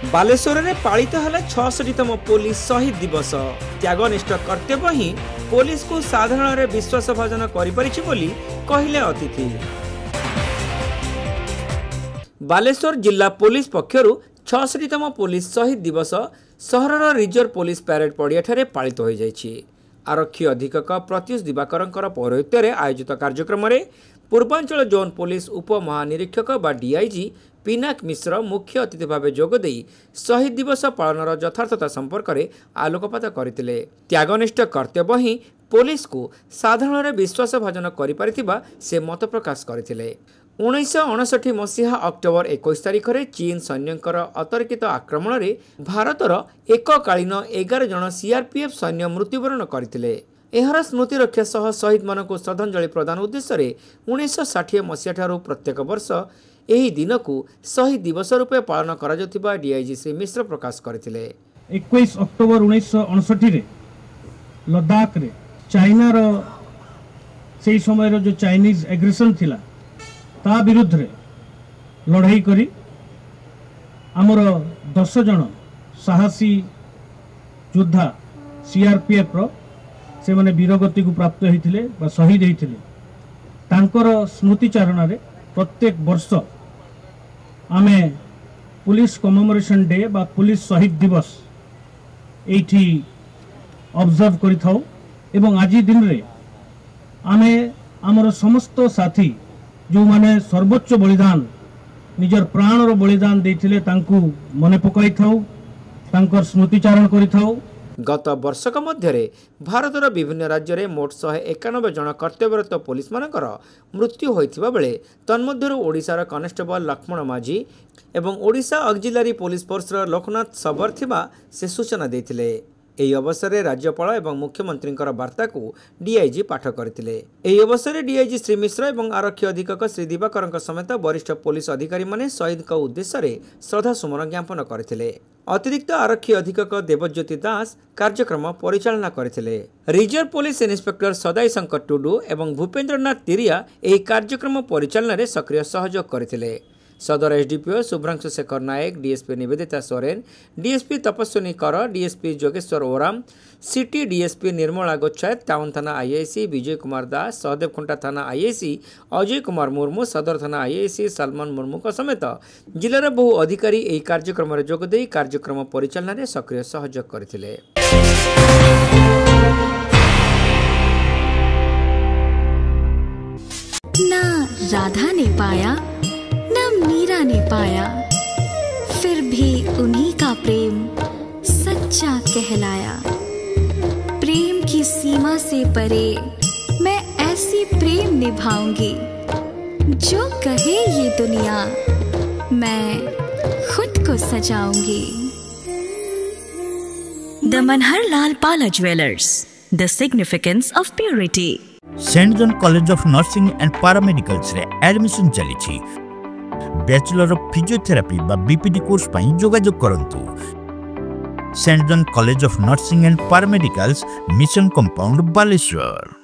बालेश्वर में पालित है 66तम पुलिस शहीद दिवस। त्यागनिष्ठ कर्तव्य ही पुलिस को साधारण विश्वास भाजन कहले अतिथि। बालेश्वर जिला पुलिस पक्षरु 66तम पुलिस शहीद दिवस सहरर रिजर्व पुलिस पैरेड पड़िया पालित हो जाइछि। आरक्षी अधीक्षक प्रत्युष दिवाकरंकर पौरोहित्य रे आयोजित कार्यक्रम में पूर्वांचल जोन पुलिस उप महानिरीक्षक बा डीआईजी पिनाक मिश्र मुख्य अतिथि भाव जोगदे शहीद दिवस पालनर यथार्थता संपर्क में आलोकपात करते। त्यागनिष्ठ कर्तव्य ही पुलिस को साधारण विश्वास भाजन कर से मत प्रकाश करते। 1959 मसीहा अक्टोबर 21 तारिख में चीन सैन्यंकर अतर्कित आक्रमण में भारतर एककालीन 11 जन सीआरपीएफ सैन्य मृत्युवरण करते। एहर स्मृति रक्षा सह शहीद मानक श्रद्धांजलि प्रदान उद्देश्य 1960 मसीहा प्रत्येक वर्ष यही दिन को शहीद दिवस रूपे पालन करा डीआईजी श्री मिश्र प्रकाश करते। 21 अक्टोबर 1959 लद्दाख रे चाइना रो से समय रो जो चाइनीज एग्रेशन थिला ता विरुद्ध रे लड़ाई करी आमर 10 जन साहसी योद्धा सीआरपीएफ रो से माने वीरगति को प्राप्त होइथिले बा शहीद होइथिले। तांकर स्मृतिचारण रे प्रत्येक वर्ष आमे पुलिस कमेमोरेशन डे बा पुलिस शहीद दिवस एठी ऑब्जर्व करि थाउ एवं आज दिन रे आमे आमर समस्त साथी जो माने सर्वोच्च बलिदान निजर प्राणर बलिदान देथिले तांकु मने पकाई थाउ तांकर स्मृतिचारण करि थाउ। गत वर्षक मध्य भारतर विभिन्न राज्य में मोट 191 जन कर्तव्यरत पुलिस मानकर मृत्यु होइथिबा बेले तन्मध्यरु ओडिशार कनेस्टेबल लक्ष्मण माझी एवं Odisha auxiliary police force Loknath सबर थिबा से सूचना देथिले। एही अवसर में राज्यपाल एवं मुख्यमंत्री वार्ता को डीआईजी पाठ करथिले। एही अवसर में डीआईजी श्री मिश्र एवं आरक्षी अधीक्षक श्री दिवाकर समेत वरिष्ठ पुलिस अधिकारी माने शहीद का उद्देश्य श्रद्धा सुमन ज्ञापन करथिले। अतिरिक्त आरक्षी अधीक्षक देवज्योति दास कार्यक्रम परिचालना करथिले। रिजर्व पुलिस इन्स्पेक्टर सदाई शंकर टुडू एवं भूपेन्द्रनाथ तिरिया एही कार्यक्रम परिचालन में सक्रिय सहयोग करथिले। सदर SDPO Shubhranshu Shekhar Nayak, DSP Nivedita Soren, DSP Tapaswini Kar, DSP Jogeshwar Oram, city DSP Nirmala Gochhayat, town थाना आईआईसी विजय कुमार दास, सहदेवखुंटा थाना आईआईसी अजय कुमार मुर्मू, सदर थाना आईआईसी सलमान मुर्मू समेत जिलार बहु अधिकारी एही कार्यक्रम में जोगदे कार्यक्रम परिचालन में सक्रिय सहयोग करथिले। ना राधा ने पाया मीरा ने पाया, फिर भी उन्हीं का प्रेम सच्चा कहलाया। प्रेम की सीमा से परे मैं ऐसी प्रेम निभाऊंगी, जो कहे ये दुनिया मैं खुद को सजाऊंगी। The Manhar Lal Pala jewellers, the significance of purity. Saint John college of nursing and paramedicals रे एडमिशन चली। बैचलर ऑफ फिजियोथेरापी बा बीपीडी कोर्स पाई जोगाजोग करंतु। Saint John college of nursing and paramedicals, mission compound, Baleshwar.